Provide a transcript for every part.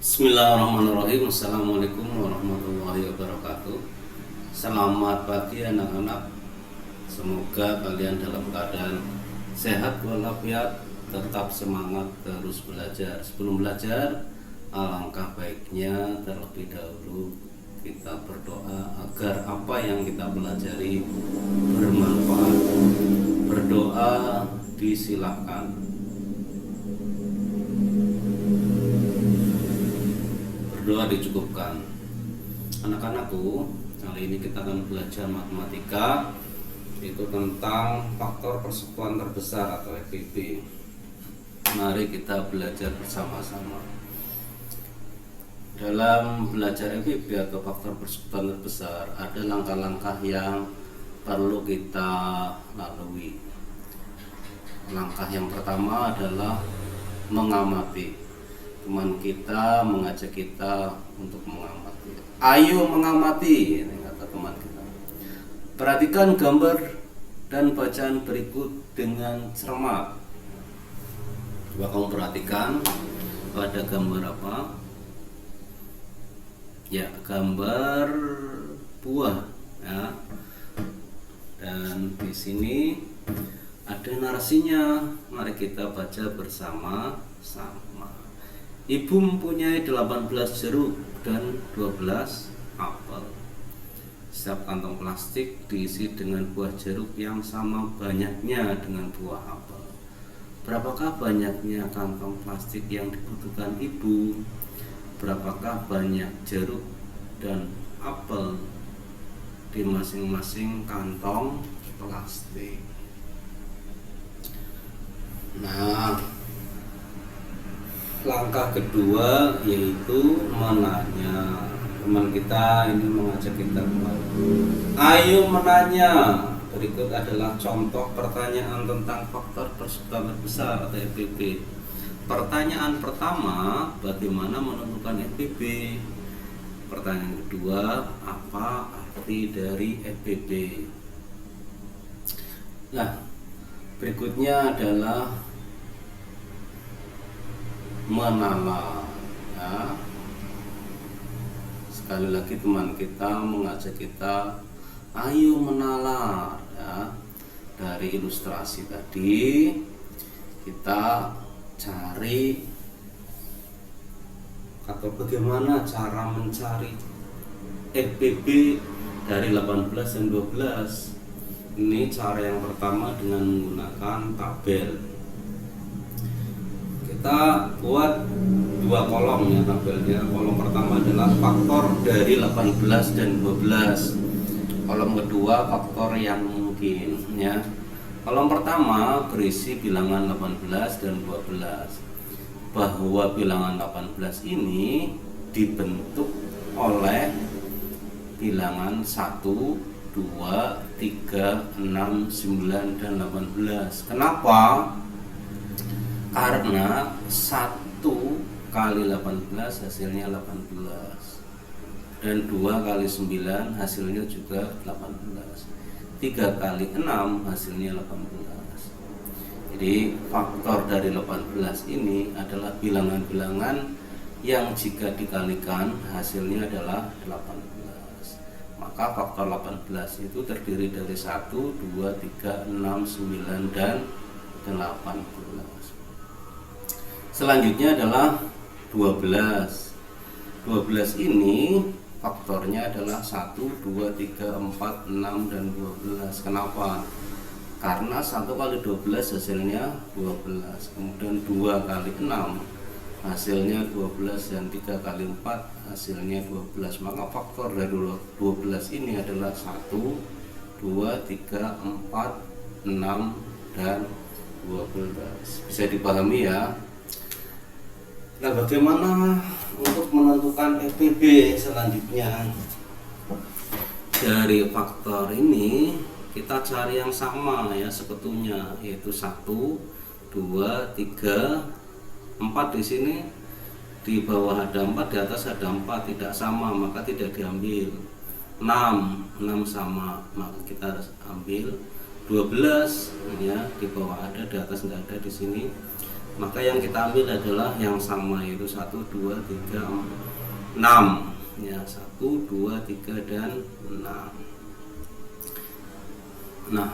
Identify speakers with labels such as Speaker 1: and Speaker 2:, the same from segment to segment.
Speaker 1: Bismillahirrahmanirrahim. Assalamualaikum warahmatullahi wabarakatuh. Selamat pagi anak-anak. Semoga kalian dalam keadaan sehat walafiat, tetap semangat terus belajar. Sebelum belajar, alangkah baiknya terlebih dahulu kita berdoa agar apa yang kita pelajari bermanfaat. Berdoa disilakan. Berdoa dicukupkan. Anak-anakku, kali ini kita akan belajar matematika, itu tentang faktor persekutuan terbesar atau FPB. Mari kita belajar bersama-sama. Dalam belajar FPB atau faktor persekutuan terbesar, ada langkah-langkah yang perlu kita lalui. Langkah yang pertama adalah mengamati. Teman kita mengajak kita untuk mengamati. Ayo mengamati, ini kata teman kita. Perhatikan gambar dan bacaan berikut dengan cermat. Coba kamu perhatikan, pada gambar apa? Ya, gambar buah. Ya. Dan di sini ada narasinya. Mari kita baca bersama-sama. Ibu mempunyai 18 jeruk dan 12 apel. Setiap kantong plastik diisi dengan buah jeruk yang sama banyaknya dengan buah apel. Berapakah banyaknya kantong plastik yang dibutuhkan ibu? Berapakah banyak jeruk dan apel di masing-masing kantong plastik? Nah, langkah kedua yaitu menanya. Teman kita ini mengajak kita kembali. Ayo menanya. Berikut adalah contoh pertanyaan tentang faktor persekutuan terbesar atau FPB. Pertanyaan pertama, bagaimana menentukan FPB? Pertanyaan kedua, apa arti dari FPB? Nah, berikutnya adalah menalar. Ya. Sekali lagi teman kita mengajak kita, ayo menalar. Ya. Dari ilustrasi tadi kita cari atau bagaimana cara mencari FPB dari 18 dan 12. Ini cara yang pertama dengan menggunakan tabel. Kita buat dua kolom ya tabelnya. Kolom pertama adalah faktor dari 18 dan 12. Kolom kedua faktor yang mungkin ya. Kolom pertama berisi bilangan 18 dan 12. Bahwa bilangan 18 ini dibentuk oleh bilangan 1, 2, 3, 6, 9 dan 18. Kenapa? Karena 1 kali 18 hasilnya 18 dan 2 kali 9 hasilnya juga 18, 3 kali 6 hasilnya 18. Jadi faktor dari 18 ini adalah bilangan-bilangan yang jika dikalikan hasilnya adalah 18. Maka faktor 18 itu terdiri dari 1, 2, 3, 6, 9 dan 18. Selanjutnya adalah 12. 12 ini faktornya adalah 1, 2, 3, 4, 6 dan 12. Kenapa? Karena 1 kali 12 hasilnya 12. Kemudian 2 kali 6 hasilnya 12 dan 3 kali 4 hasilnya 12. Maka faktor dari 12 ini adalah 1, 2, 3, 4, 6 dan 12. Bisa dipahami ya? Nah, bagaimana untuk menentukan FPB selanjutnya? Dari faktor ini kita cari yang sama ya sekutunya, yaitu 1, 2, 3, 4 di sini. Di bawah ada 4, di atas ada 4, tidak sama maka tidak diambil. 6 sama maka kita ambil. 12 ya, di bawah ada, di atas tidak ada di sini. maka yang kita ambil adalah yang sama, yaitu 1, 2, 3, 6 ya, 1, 2, 3 dan 6. Nah,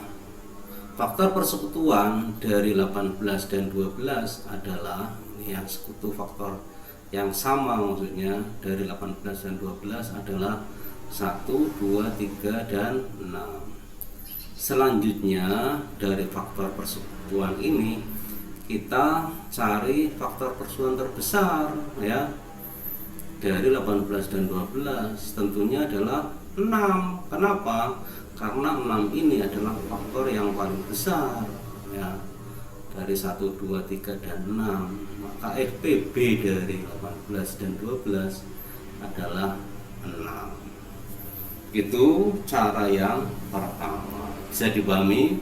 Speaker 1: faktor persekutuan dari 18 dan 12 adalah yang sekutu faktor yang sama, maksudnya dari 18 dan 12 adalah 1, 2, 3 dan 6. Selanjutnya dari faktor persekutuan ini kita cari faktor persekutuan terbesar ya. Dari 18 dan 12 tentunya adalah 6. Kenapa? Karena 6 ini adalah faktor yang paling besar ya. Dari 1, 2, 3 dan 6, maka FPB dari 18 dan 12 adalah 6. Itu cara yang pertama. Bisa dipahami?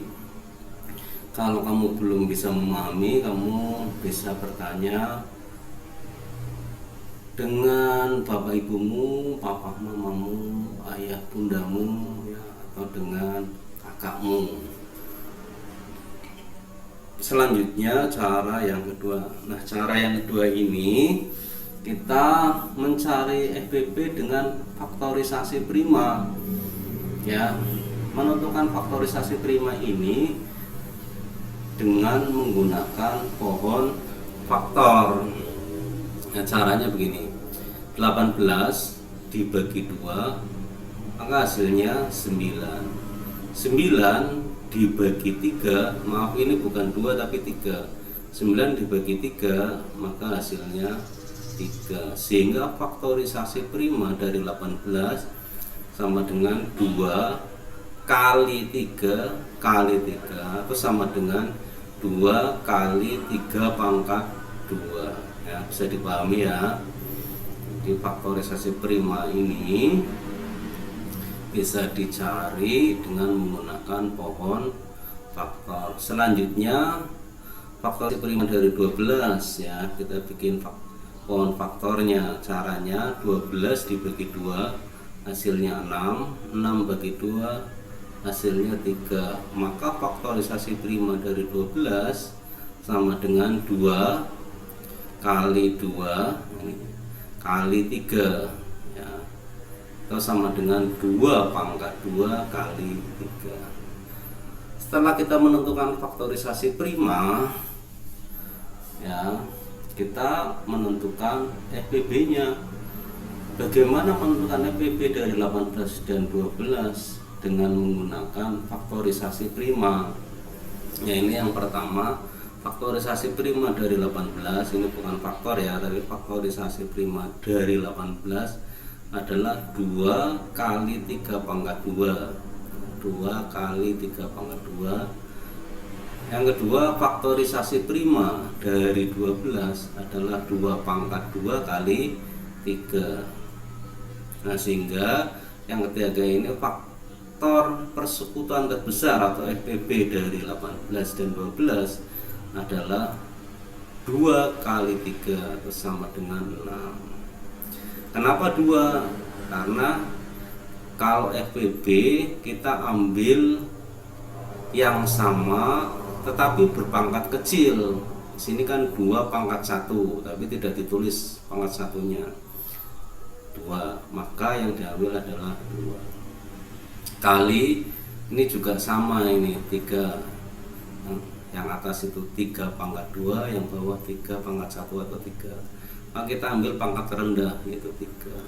Speaker 1: Kalau kamu belum bisa memahami, kamu bisa bertanya dengan bapak ibumu, papa mamamu, ayah bundamu ya, atau dengan kakakmu. Selanjutnya cara yang kedua. Nah, cara yang kedua ini kita mencari FPB dengan faktorisasi prima ya. Menentukan faktorisasi prima ini dengan menggunakan pohon faktor. Nah, caranya begini. 18 dibagi 2 maka hasilnya 9. 9 dibagi 3, maaf ini bukan 2 tapi 3. 9 dibagi 3 maka hasilnya 3. Sehingga faktorisasi prima dari 18 sama dengan 2 kali 3 kali 3 atau sama dengan 2 kali 3 pangkat 2 ya, bisa dipahami ya. Di faktorisasi prima ini bisa dicari dengan menggunakan pohon faktor. Selanjutnya faktor prima dari 12 ya, kita bikin pohon faktornya. Caranya 12 dibagi 2 hasilnya 6, 6 bagi 2 hasilnya 3. Maka faktorisasi prima dari 12 sama dengan 2 kali 2 kali 3 ya, atau sama dengan 2 pangkat 2 kali 3. Setelah kita menentukan faktorisasi prima ya, kita menentukan FPB nya. Bagaimana menentukan FPB dari 18 dan 12 dengan menggunakan faktorisasi prima ya. Ini yang pertama, faktorisasi prima dari 18 ini bukan faktor ya, tapi faktorisasi prima dari 18 adalah 2 kali 3 pangkat 2 2 kali 3 pangkat 2. Yang kedua, faktorisasi prima dari 12 adalah 2 pangkat 2 kali 3. Nah, sehingga yang ketiga ini faktor persekutuan terbesar atau FPB dari 18 dan 12 adalah 2 kali 3 atau sama dengan 6. Kenapa 2? Karena kalau FPB kita ambil yang sama tetapi berpangkat kecil. Sini kan 2 pangkat 1 tapi tidak ditulis pangkat satunya 2, maka yang diambil adalah 2 kali ini juga sama, ini 3. Yang atas itu 3 pangkat 2, yang bawah 3 pangkat 1 atau 3. Maka kita ambil pangkat rendah yaitu 3.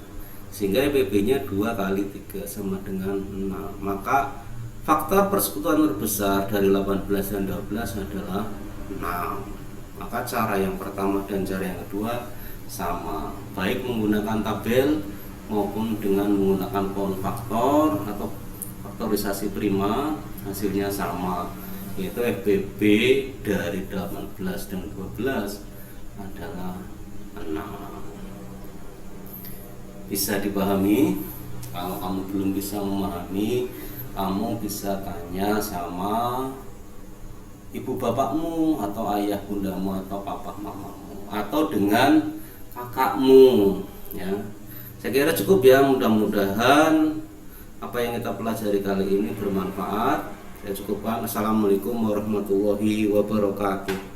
Speaker 1: Sehingga FPB nya 2 kali 3 sama dengan 6. Maka faktor persekutuan terbesar dari 18 dan 12 adalah 6. Maka cara yang pertama dan cara yang kedua sama, baik menggunakan tabel maupun dengan menggunakan pohon faktor atau faktorisasi prima, hasilnya sama, yaitu FPB dari 18 dan 12 adalah 6. Bisa dipahami? Kalau kamu belum bisa memahami, kamu bisa tanya sama ibu bapakmu atau ayah bundamu atau papa mamamu atau dengan kakakmu ya. Saya kira cukup ya, mudah-mudahan apa yang kita pelajari kali ini bermanfaat. Saya cukupkan. Assalamualaikum warahmatullahi wabarakatuh.